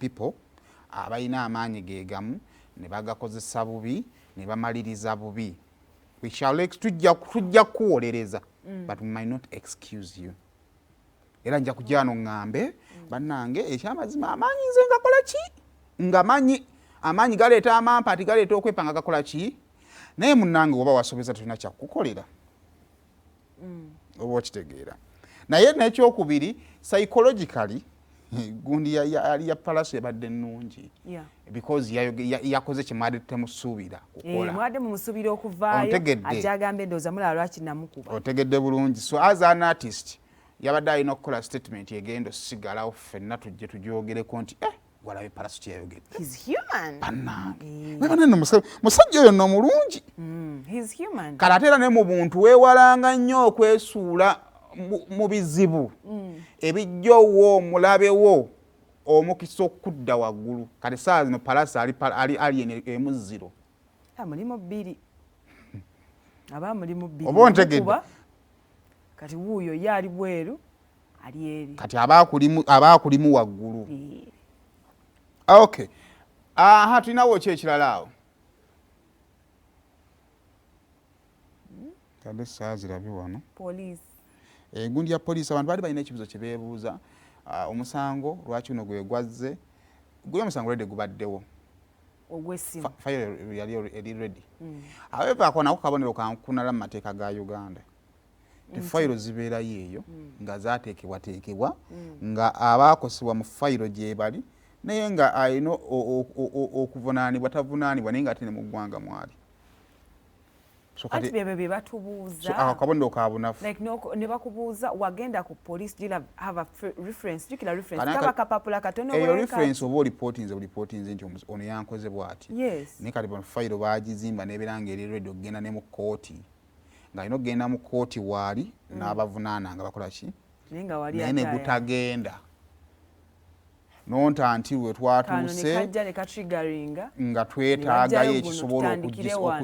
people abayina amaanyi geegamu ne bagakozesa bubi ne bamaliriza bubi. We shall tujja kuwolereza but we might not excuse you. Era nja kujano ngambe bannange ekyamazima amaanyi nze ngakola ki nga amaanyi galeeta amampati galeeta okwepanga gakola ki naye munnange oba wasobeza tulina kyakukolera oba okitegeera. Naye n'ekyokubiri psychologically gundi ya palaso ebadde nnungi because yakoze kye mwade temusuubira kukola mwade mumusuubira okuvaayo ajagambe ndooza mulala lwaki namukuba otegedde bulungi. So as an artist yabadde alina okukola statement egenda osigalawo ffenna tujje tugyogereko nti walabe palaso kyeyayogedde. Bannange musajja oyo nno mulungi kale ate era ne mu buntu weewalanga nnyo okwesuula mu bizibu ebijjowo omulabewo omukisa okudda waggulu. Kati saa zino palaso ali emu 0 mulimu 2 aba mulimu 2 oba ontegedde kati wuuyo ye ali bweru ali eri kati aba kulimu waggulu. Okay. Tulinawo ki ekirala awo? Kale saa zirabye wano. Police. Gundi ya police abantu bali balina ekibuzo kye beebuuza. Omusango lwaki uno gwe gwazze? Gwe omusango redde gubaddewo. Ogw'essimu. File yali ready. However akona okukabonero kankunala mu mateeka ga Uganda. File zibeerayo eyo nga zaateekebwateekebwa nga abaakosebwa mu file gye bali naye nga alina okuvunaanibwa tavunaanibwa naye nga ate ne mu ggwanga mwali. Kati bye batubuuza akabonero ka bunafu ne bakubuuza wagenda ku police did have a reference jukira reference kaba kapapula katono eyo reference oba reportinze nti ono yankoze bw'ati naye kati bano file baagizimba n'ebeeranga eri ready okugenda ne mu kooti ng'alina okugenda mu kooti waali n'abavunaana nga bakola ki naye ne gutagenda nonta nti lwe twatuuse nga twetaagayo ekisobola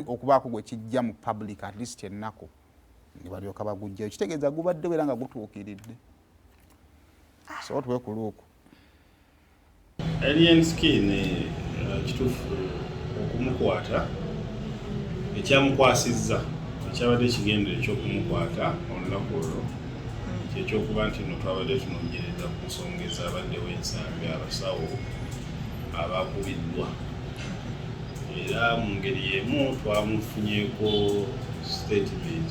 okubaako gwe kijja mu public at least ennaku ne balyoka bagujjayo kitegeeza gubaddewo era nga gutuukiridde. So twekuluuku alien skin kituufu okumukwata ekyamukwasizza ekyabadde kigendera ekyokumukwata olunaku olwo kyekyokuba nti no twabadde tunoonyereza ku nsonga ezabaddewo ensambi abasawo abakubiddwa era mu ngeri y'emu twamufunyeeko statement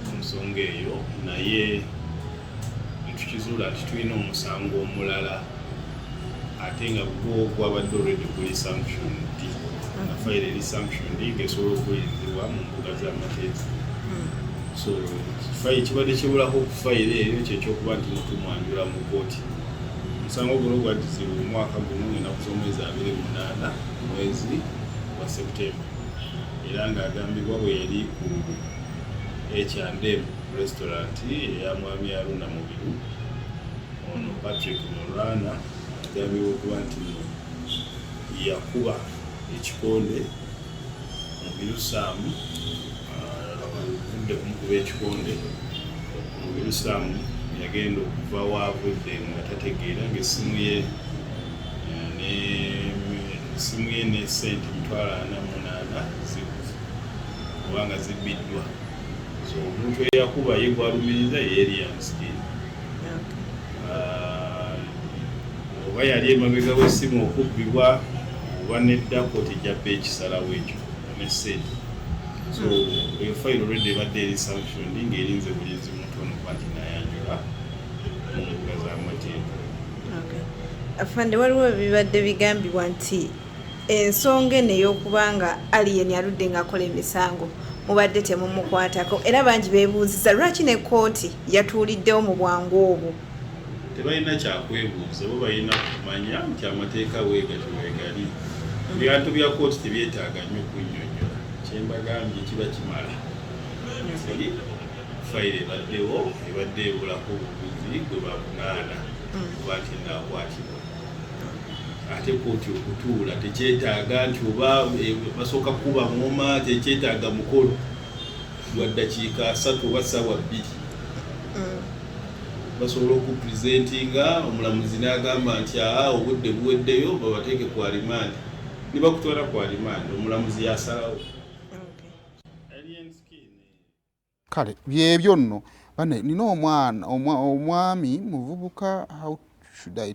ku nsonga eyo naye netukizuula nti tulina omusango omulala ate nga gwo gwabadde already guli sanctioned nga fayiro eri sanctioned ng'esobola okulinzibwa mu mbuga z'amateeka. So fayiro kibadde kibulako ku fayiro eyo kyekyokuba nti mutumwanjula mu kooti. Omusango guno gwaddizibwa mu mwaka guno ng'ennaku z'omwezi 28 mwezi wa Septemba era ng'agambibwa bwe yali ku H&M restaurant eya Mwami Aruna Mubiru ono Patrick Morana agambibwa okuba nti yakuba ekikonde Mubiru Samu avudde kumukuba ekikonde Mubiru Samu yagenda okuva waavudde nga tategeera ng'essimu ye ne sente 48 zibuze kubanga zibbiddwa. So omuntu eyakuba ye gwalumiriza ye alien skin. Oba yali emabega w'essimu okubbibwa oba nedda kooti ejjabba ekisalawo ekyo ne sente. So eyo fayiro already ebadde eri sanctioned ng'erinze bulinzi mutono kwati nayanjula mu mbuga z'amateeka. Afande waliwo bibadde bigambibwa nti ensonga eno ey'okubanga alien aludde ng'akola emisango mubadde temumukwatako era bangi beebuuziza lwaki ne kooti yatuuliddewo mu bwangu obwo. Tebalina kyakwebuuza bo balina kumanya nti amateeka weegatyo weegali. Ebintu bya kooti tebyetaaga nnyo kunnyonnyola kyembagambye kiba kimala. Fayiro ebadde ebulako obuguzi gwe bavunaana kuba nti naakwatibwa. Ate kooti okutuula tekyetaaga nti oba basooka kuba Ngoma tekyetaaga mukolo gwa ddakiika 3 oba ssaawa 2. basobola okupresentinga omulamuzi n'agamba nti obudde buweddeyo babateeke ku alimandi ne bakutwala ku alimandi omulamuzi yasalawo. Kale byebyo nno bane nina omwami muvubuka, how should I